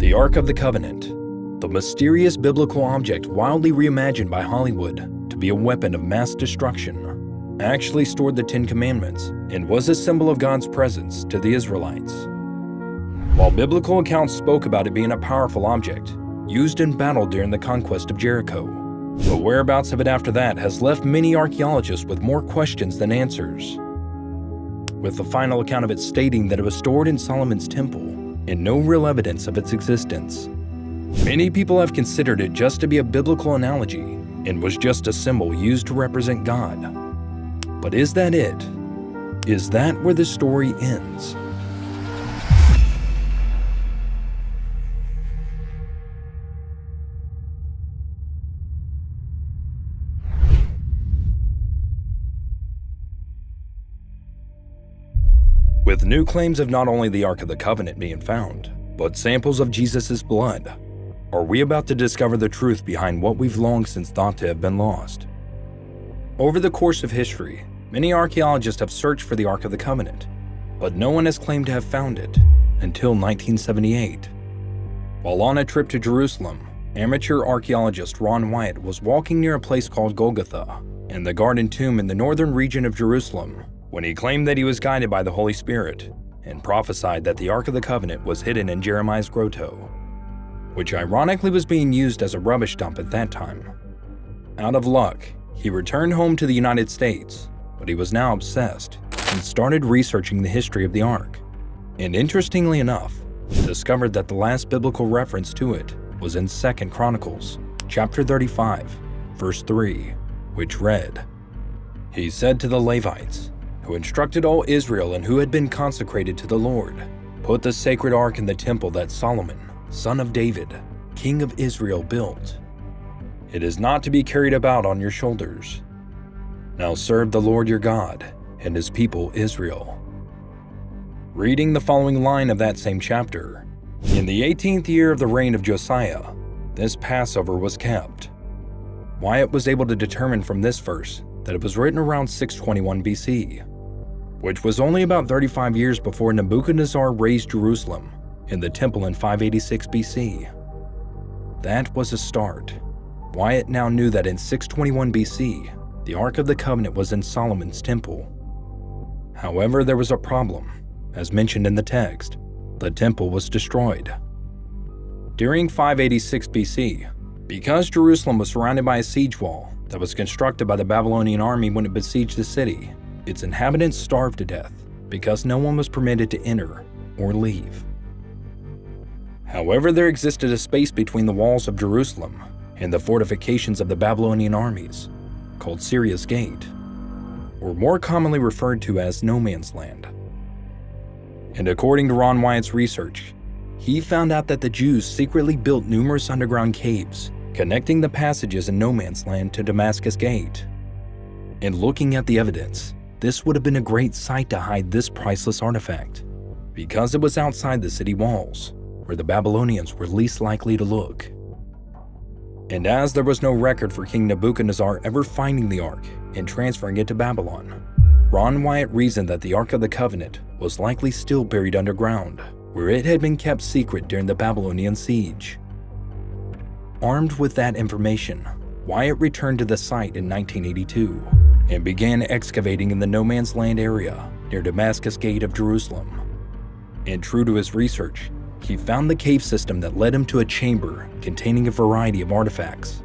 The Ark of the Covenant, the mysterious biblical object wildly reimagined by Hollywood to be a weapon of mass destruction, actually stored the Ten Commandments and was a symbol of God's presence to the Israelites. While biblical accounts spoke about it being a powerful object, used in battle during the conquest of Jericho, the whereabouts of it after that has left many archaeologists with more questions than answers, with the final account of it stating that it was stored in Solomon's temple and no real evidence of its existence. Many people have considered it just to be a biblical analogy and was just a symbol used to represent God. But is that it? Is that where the story ends? With new claims of not only the Ark of the Covenant being found, but samples of Jesus' blood, are we about to discover the truth behind what we've long since thought to have been lost? Over the course of history, many archaeologists have searched for the Ark of the Covenant, but no one has claimed to have found it until 1978. While on a trip to Jerusalem, amateur archaeologist Ron Wyatt was walking near a place called Golgotha and the Garden Tomb in the northern region of Jerusalem when he claimed that he was guided by the Holy Spirit and prophesied that the Ark of the Covenant was hidden in Jeremiah's grotto, which ironically was being used as a rubbish dump at that time. Out of luck, he returned home to the United States, but he was now obsessed and started researching the history of the Ark, and interestingly enough, discovered that the last biblical reference to it was in 2 Chronicles, chapter 35, verse 3, which read, "He said to the Levites, who instructed all Israel and who had been consecrated to the Lord, put the sacred ark in the temple that Solomon, son of David, king of Israel, built. It is not to be carried about on your shoulders. Now serve the Lord your God and his people Israel." Reading the following line of that same chapter, in the 18th year of the reign of Josiah, this Passover was kept. Wyatt was able to determine from this verse that it was written around 621 BC, which was only about 35 years before Nebuchadnezzar razed Jerusalem and the temple in 586 BC. That was a start. Wyatt now knew that in 621 BC, the Ark of the Covenant was in Solomon's temple. However, there was a problem. As mentioned in the text, the temple was destroyed. During 586 BC, because Jerusalem was surrounded by a siege wall that was constructed by the Babylonian army when it besieged the city, its inhabitants starved to death because no one was permitted to enter or leave. However, there existed a space between the walls of Jerusalem and the fortifications of the Babylonian armies, called Syria's Gate, or more commonly referred to as No Man's Land. And according to Ron Wyatt's research, he found out that the Jews secretly built numerous underground caves connecting the passages in No Man's Land to Damascus Gate. And looking at the evidence, this would have been a great site to hide this priceless artifact, because it was outside the city walls, where the Babylonians were least likely to look. And as there was no record for King Nebuchadnezzar ever finding the Ark and transferring it to Babylon, Ron Wyatt reasoned that the Ark of the Covenant was likely still buried underground, where it had been kept secret during the Babylonian siege. Armed with that information, Wyatt returned to the site in 1982 and began excavating in the No Man's Land area near Damascus Gate of Jerusalem. And true to his research, he found the cave system that led him to a chamber containing a variety of artifacts,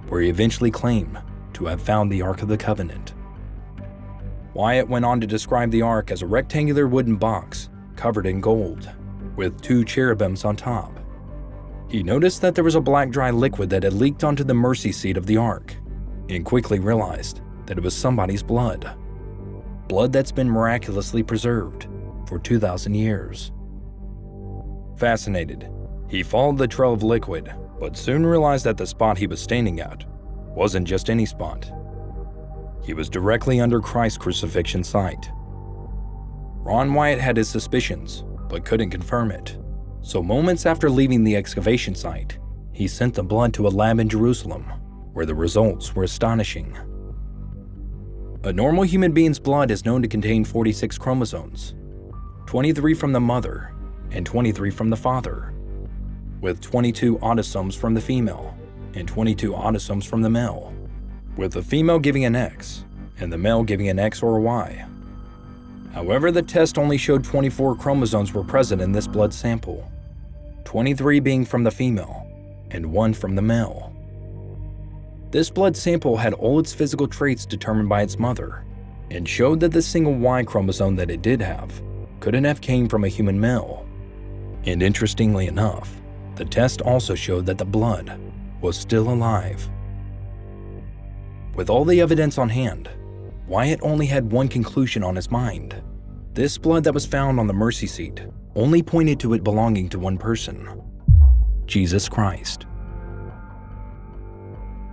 where he eventually claimed to have found the Ark of the Covenant. Wyatt went on to describe the Ark as a rectangular wooden box covered in gold, with 2 cherubims on top. He noticed that there was a black dry liquid that had leaked onto the mercy seat of the Ark, and quickly realized that it was somebody's blood. Blood that's been miraculously preserved for 2,000 years. Fascinated, he followed the trail of liquid, but soon realized that the spot he was standing at wasn't just any spot. He was directly under Christ's crucifixion site. Ron Wyatt had his suspicions, but couldn't confirm it. So moments after leaving the excavation site, he sent the blood to a lab in Jerusalem, where the results were astonishing. A normal human being's blood is known to contain 46 chromosomes, 23 from the mother and 23 from the father. with 22 autosomes from the female and 22 autosomes from the male, with the female giving an X and the male giving an X or a Y. However, the test only showed 24 chromosomes were present in this blood sample, 23 being from the female and 1 from the male. This blood sample had all its physical traits determined by its mother and showed that the single Y chromosome that it did have couldn't have came from a human male. And interestingly enough, the test also showed that the blood was still alive. With all the evidence on hand, Wyatt only had one conclusion on his mind. This blood that was found on the mercy seat only pointed to it belonging to one person: Jesus Christ.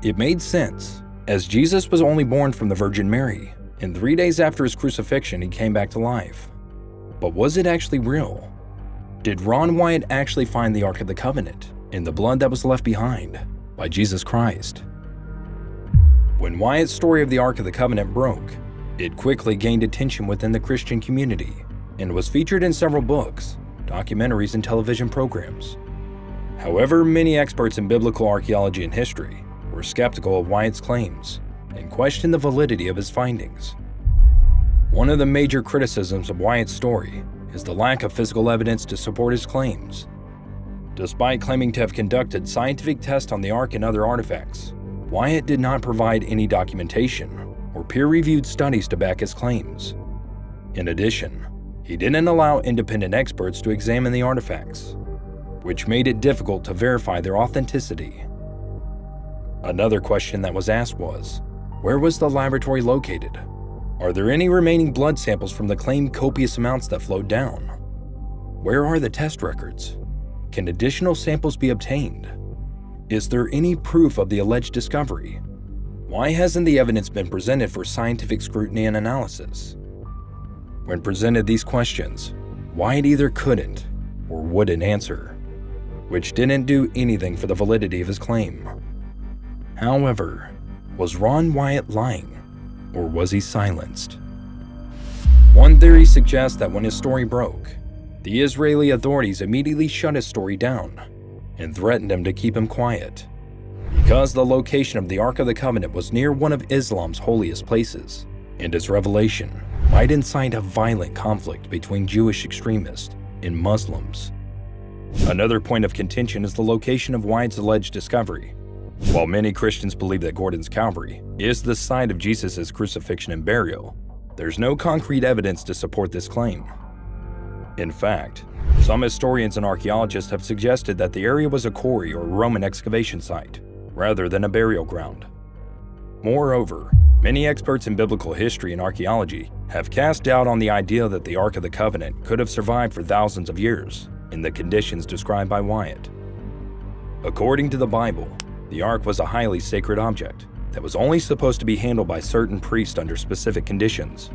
It made sense, as Jesus was only born from the Virgin Mary, and 3 days after his crucifixion he came back to life. But was it actually real? Did Ron Wyatt actually find the Ark of the Covenant in the blood that was left behind by Jesus Christ? When Wyatt's story of the Ark of the Covenant broke, it quickly gained attention within the Christian community and was featured in several books, documentaries, and television programs. However, many experts in biblical archaeology and history were skeptical of Wyatt's claims and questioned the validity of his findings. One of the major criticisms of Wyatt's story is the lack of physical evidence to support his claims. Despite claiming to have conducted scientific tests on the Ark and other artifacts, Wyatt did not provide any documentation or peer-reviewed studies to back his claims. In addition, he didn't allow independent experts to examine the artifacts, which made it difficult to verify their authenticity. Another question that was asked was, where was the laboratory located? Are there any remaining blood samples from the claimed copious amounts that flowed down? Where are the test records? Can additional samples be obtained? Is there any proof of the alleged discovery? Why hasn't the evidence been presented for scientific scrutiny and analysis? When presented these questions, Wyatt either couldn't or wouldn't answer, which didn't do anything for the validity of his claim. However, was Ron Wyatt lying, or was he silenced? One theory suggests that when his story broke, the Israeli authorities immediately shut his story down and threatened him to keep him quiet, because the location of the Ark of the Covenant was near one of Islam's holiest places, and its revelation might incite a violent conflict between Jewish extremists and Muslims. Another point of contention is the location of Wyatt's alleged discovery. While many Christians believe that Gordon's Calvary is the site of Jesus' crucifixion and burial, there's no concrete evidence to support this claim. In fact, some historians and archaeologists have suggested that the area was a quarry or Roman excavation site, rather than a burial ground. Moreover, many experts in biblical history and archaeology have cast doubt on the idea that the Ark of the Covenant could have survived for thousands of years in the conditions described by Wyatt. According to the Bible, the Ark was a highly sacred object that was only supposed to be handled by certain priests under specific conditions.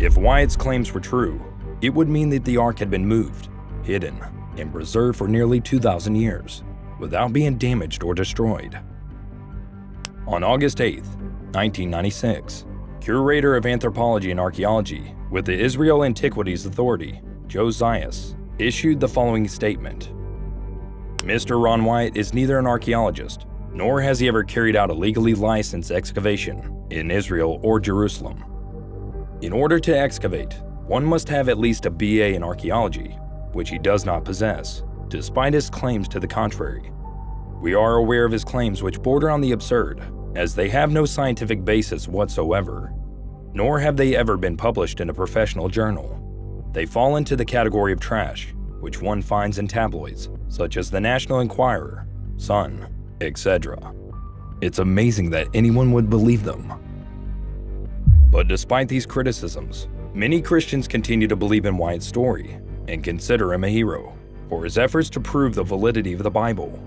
If Wyatt's claims were true, it would mean that the Ark had been moved, hidden, and preserved for nearly 2,000 years without being damaged or destroyed. On August 8, 1996, Curator of Anthropology and Archaeology with the Israel Antiquities Authority, Joe Zayas, issued the following statement. Mr. Ron Wyatt is neither an archaeologist, nor has he ever carried out a legally licensed excavation in Israel or Jerusalem. In order to excavate, one must have at least a BA in archaeology, which he does not possess, despite his claims to the contrary. We are aware of his claims which border on the absurd, as they have no scientific basis whatsoever, nor have they ever been published in a professional journal. They fall into the category of trash, which one finds in tabloids, such as the National Enquirer, Sun, etc. It's amazing that anyone would believe them. But despite these criticisms, many Christians continue to believe in Wyatt's story and consider him a hero for his efforts to prove the validity of the Bible.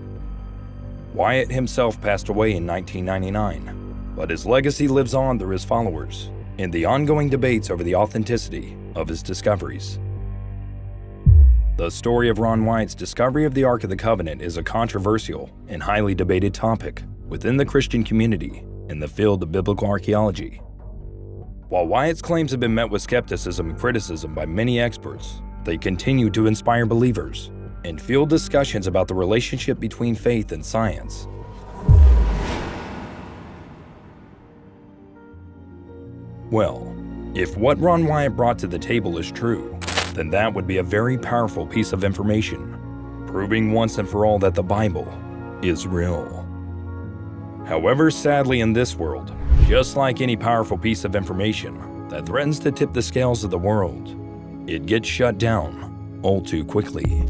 Wyatt himself passed away in 1999, but his legacy lives on through his followers in the ongoing debates over the authenticity of his discoveries. The story of Ron Wyatt's discovery of the Ark of the Covenant is a controversial and highly debated topic within the Christian community in the field of biblical archaeology. While Wyatt's claims have been met with skepticism and criticism by many experts, they continue to inspire believers and fueled discussions about the relationship between faith and science. Well, if what Ron Wyatt brought to the table is true, then that would be a very powerful piece of information, proving once and for all that the Bible is real. However, sadly in this world, just like any powerful piece of information that threatens to tip the scales of the world, it gets shut down all too quickly.